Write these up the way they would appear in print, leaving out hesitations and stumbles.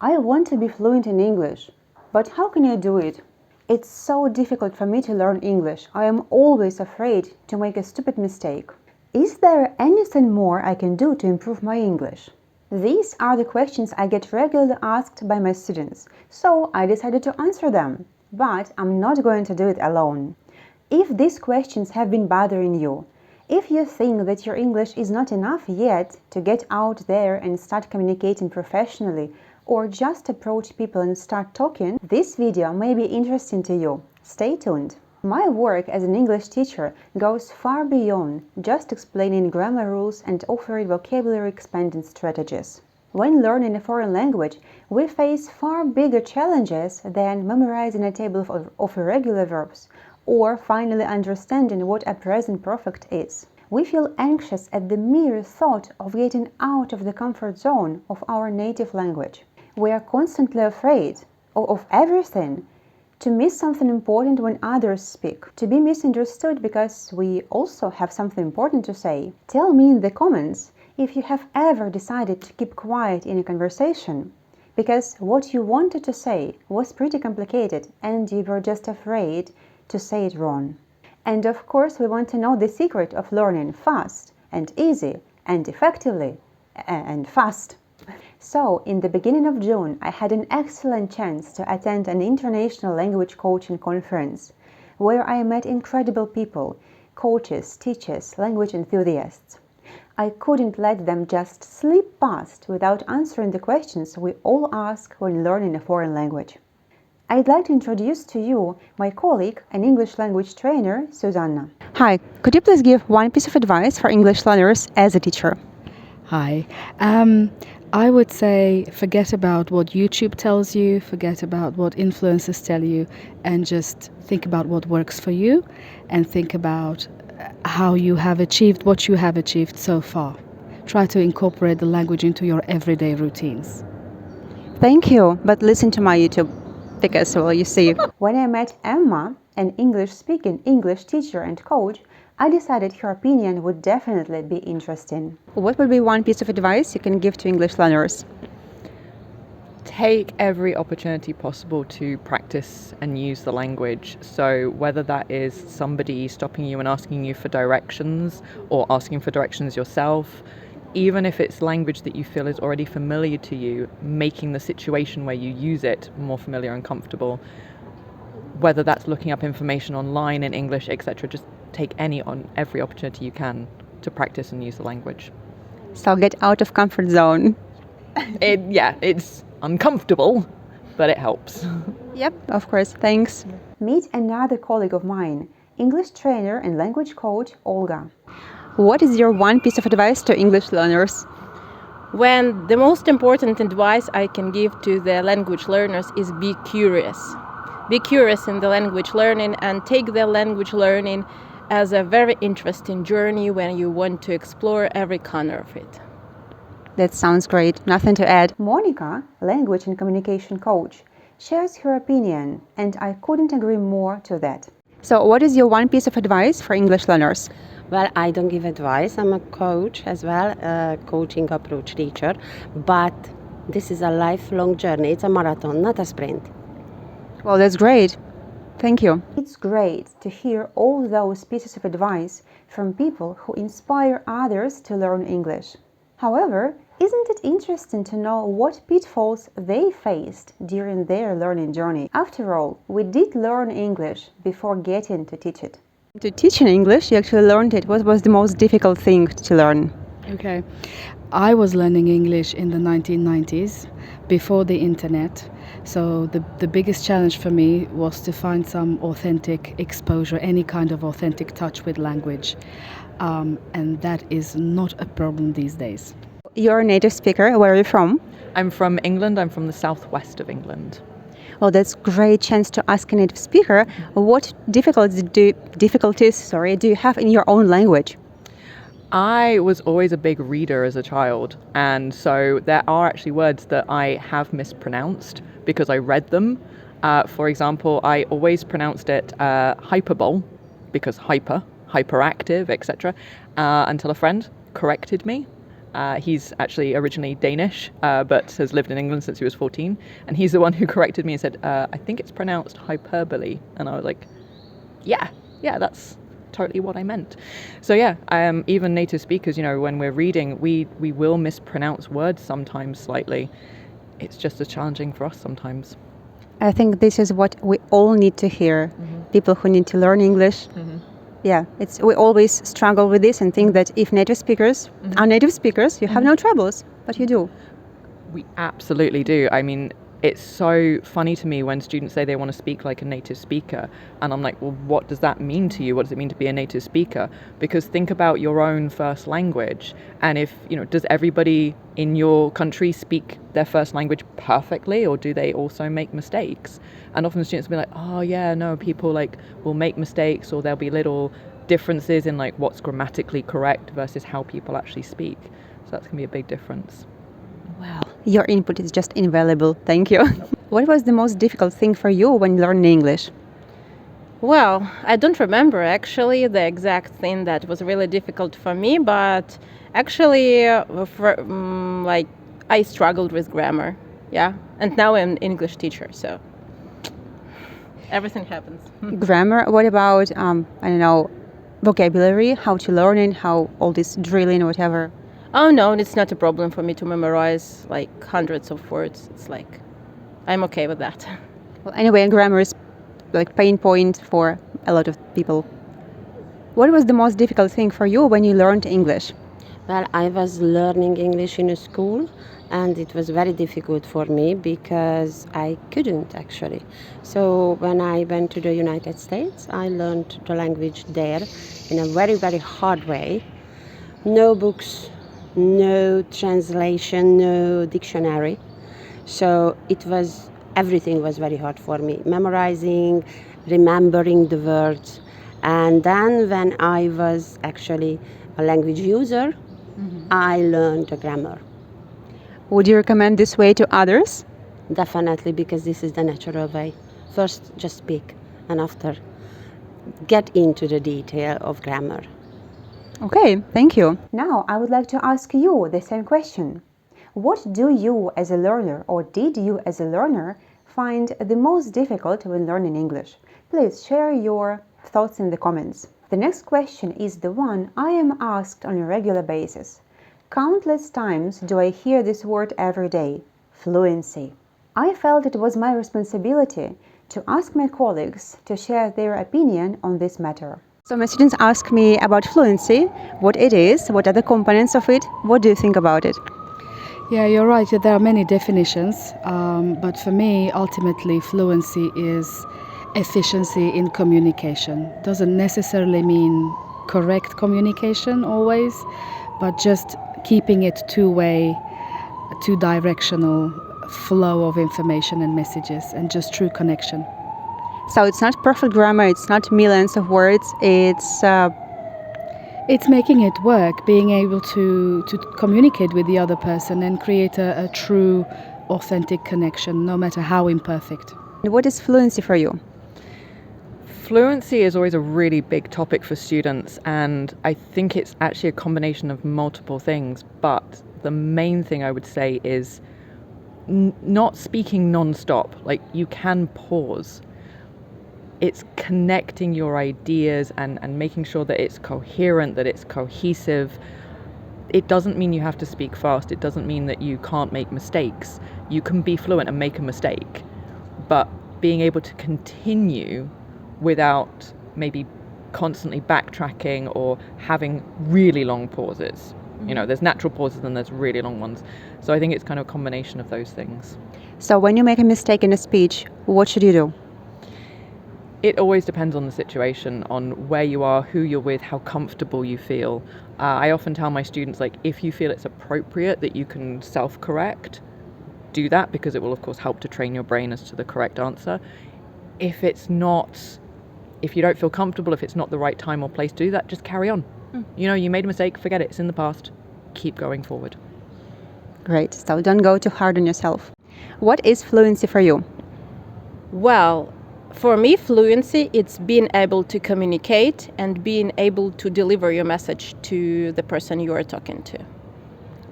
I want to be fluent in English, but how can I do it? It's so difficult for me to learn English. I am always afraid to make a stupid mistake. Is there anything more I can do to improve my English? These are the questions I get regularly asked by my students, so I decided to answer them. But I'm not going to do it alone. If these questions have been bothering you, if you think that your English is not enough yet to get out there and start communicating professionally, or just approach people and start talking, this video may be interesting to you. Stay tuned. My work as an English teacher goes far beyond just explaining grammar rules and offering vocabulary expanding strategies. When learning a foreign language, we face far bigger challenges than memorizing a table of irregular verbs or finally understanding what a present perfect is. We feel anxious at the mere thought of getting out of the comfort zone of our native language. We are constantly afraid of everything, to miss something important when others speak, to be misunderstood because we also have something important to say. Tell me in the comments if you have ever decided to keep quiet in a conversation because what you wanted to say was pretty complicated and you were just afraid to say it wrong. And of course, we want to know the secret of learning fast and easy and effectively and fast. So, in the beginning of June, I had an excellent chance to attend an international language coaching conference where I met incredible people, coaches, teachers, language enthusiasts. I couldn't let them just slip past without answering the questions we all ask when learning a foreign language. I'd like to introduce to you my colleague, an English language trainer, Susanna. Hi, could you please give one piece of advice for English learners as a teacher? Hi. I would say forget about what YouTube tells you, forget about what influencers tell you, and just think about what works for you and think about how you have achieved what you have achieved so far. Try to incorporate the language into your everyday routines. Thank you, but listen to my YouTube because, well, you see. When I met Emma, an English-speaking English teacher and coach, I decided her opinion would definitely be interesting. What would be one piece of advice you can give to English learners? Take every opportunity possible to practice and use the language. So whether that is somebody stopping you and asking you for directions or asking for directions yourself, even if it's language that you feel is already familiar to you, making the situation where you use it more familiar and comfortable, whether that's looking up information online in English, etc., just take every opportunity you can to practice and use the language. So get out of comfort zone. It's uncomfortable, but it helps. Yep, of course, thanks. Meet another colleague of mine, English trainer and language coach, Olga. What is your one piece of advice to English learners? When the most important advice I can give to the language learners is be curious. Be curious in the language learning and take the language learning as a very interesting journey when you want to explore every corner of it. That sounds great. Nothing to add. Monica, language and communication coach, shares her opinion, and I couldn't agree more to that. So, what is your one piece of advice for English learners? Well, I don't give advice. I'm a coach as well, a coaching approach teacher. But this is a lifelong journey. It's a marathon, not a sprint. Well, that's great. Thank you. It's great to hear all those pieces of advice from people who inspire others to learn English. However, isn't it interesting to know what pitfalls they faced during their learning journey? After all, we did learn English before getting to teach it. To teach in English, you actually learned it. What was the most difficult thing to learn? Okay. I was learning English in the 1990s, before the internet. So the biggest challenge for me was to find some authentic exposure, any kind of authentic touch with language. And that is not a problem these days. You're a native speaker. Where are you from? I'm from England. I'm from the southwest of England. Well, that's a great chance to ask a native speaker. What difficulties do you have in your own language? I was always a big reader as a child, and so there are actually words that I have mispronounced because I read them. For example, I always pronounced it hyperbole because hyperactive, etc. Until a friend corrected me. He's actually originally Danish, but has lived in England since he was 14. And he's the one who corrected me and said, I think it's pronounced hyperbole. And I was like, yeah, that's totally what I meant. So yeah, even native speakers, when we're reading, we will mispronounce words sometimes slightly. It's just as challenging for us sometimes. I think this is what we all need to hear. People who need to learn English. Yeah, we always struggle with this and think that if native speakers are native speakers, you have no troubles, but you do. We absolutely do. I mean, it's so funny to me when students say they want to speak like a native speaker, and I'm like, well, what does that mean to you? What does it mean to be a native speaker? Because think about your own first language, and if, does everybody in your country speak their first language perfectly, or do they also make mistakes? And often students will be like, oh yeah, no, people will make mistakes, or there'll be little differences in what's grammatically correct versus how people actually speak. So that's going to be a big difference. Wow, your input is just invaluable. Thank you. What was the most difficult thing for you when learning English? Well, I don't remember actually the exact thing that was really difficult for me, but actually, I struggled with grammar. Yeah, and now I'm an English teacher, so everything happens. Grammar. What about vocabulary? How to learn it? How all this drilling, whatever. Oh no, it's not a problem for me to memorize hundreds of words. It's I'm okay with that. Well, anyway, grammar is pain point for a lot of people. What was the most difficult thing for you when you learned English? Well, I was learning English in a school, and it was very difficult for me because I couldn't actually. So when I went to the United States, I learned the language there in a very, very hard way. No books, no translation, no dictionary. So everything was very hard for me. Memorizing, remembering the words. And then when I was actually a language user, I learned the grammar. Would you recommend this way to others? Definitely, because this is the natural way. First, just speak, and after, get into the detail of grammar. Okay, thank you. Now, I would like to ask you the same question. What do you as a learner, or did you as a learner, find the most difficult when learning English? Please share your thoughts in the comments. The next question is the one I am asked on a regular basis. Countless times do I hear this word every day, fluency. I felt it was my responsibility to ask my colleagues to share their opinion on this matter. So my students ask me about fluency, what it is, what are the components of it, what do you think about it? Yeah, you're right. There are many definitions, but for me, ultimately, fluency is efficiency in communication. Doesn't necessarily mean correct communication always, but just keeping it two-way, two-directional flow of information and messages, and just true connection. So it's not perfect grammar, it's not millions of words, it's making it work, being able to communicate with the other person and create a true, authentic connection, no matter how imperfect. What is fluency for you? Fluency is always a really big topic for students, and I think it's actually a combination of multiple things, but the main thing I would say is not speaking non-stop. You can pause. It's connecting your ideas and making sure that it's coherent, that it's cohesive. It doesn't mean you have to speak fast. It doesn't mean that you can't make mistakes. You can be fluent and make a mistake, but being able to continue without maybe constantly backtracking or having really long pauses. There's natural pauses and there's really long ones. So I think it's kind of a combination of those things. So when you make a mistake in a speech, what should you do? It always depends on the situation, on where you are, who you're with, how comfortable you feel. I often tell my students, if you feel it's appropriate that you can self-correct, do that, because it will, of course, help to train your brain as to the correct answer. If you don't feel comfortable, if it's not the right time or place to do that, just carry on. You made a mistake, forget it, it's in the past. Keep going forward. Great, so don't go too hard on yourself. What is fluency for you? Well, for me, fluency, it's being able to communicate and being able to deliver your message to the person you are talking to.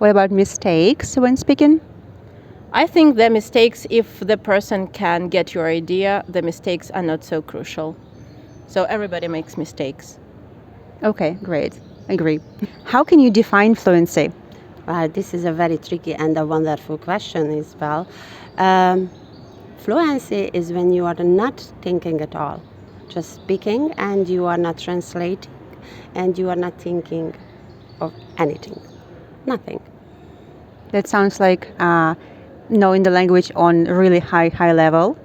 What about mistakes when speaking? I think the mistakes, if the person can get your idea, the mistakes are not so crucial. So everybody makes mistakes. Okay, great. Agree. How can you define fluency? Well, this is a very tricky and a wonderful question as well. Fluency is when you are not thinking at all, just speaking, and you are not translating, and you are not thinking of anything, nothing. That sounds like knowing the language on really high level.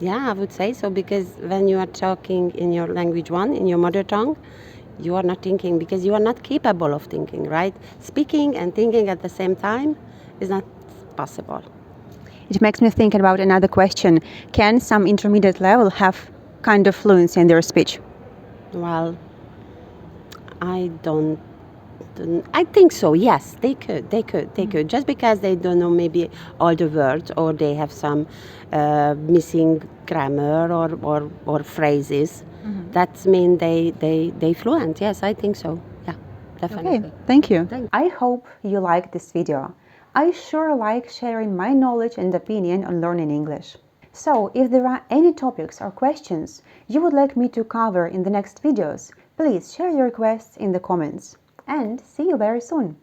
Yeah, I would say so, because when you are talking in your language one, in your mother tongue, you are not thinking because you are not capable of thinking, right? Speaking and thinking at the same time is not possible. It makes me think about another question. Can some intermediate level have kind of fluency in their speech? Well, I don't. I think so. Yes, they could. They could. They could. Just because they don't know maybe all the words, or they have some missing grammar or phrases. That mean they fluent. Yes, I think so. Yeah, definitely. Okay, thank you. Thank you. I hope you liked this video. I sure like sharing my knowledge and opinion on learning English. So, if there are any topics or questions you would like me to cover in the next videos, please share your requests in the comments. And see you very soon!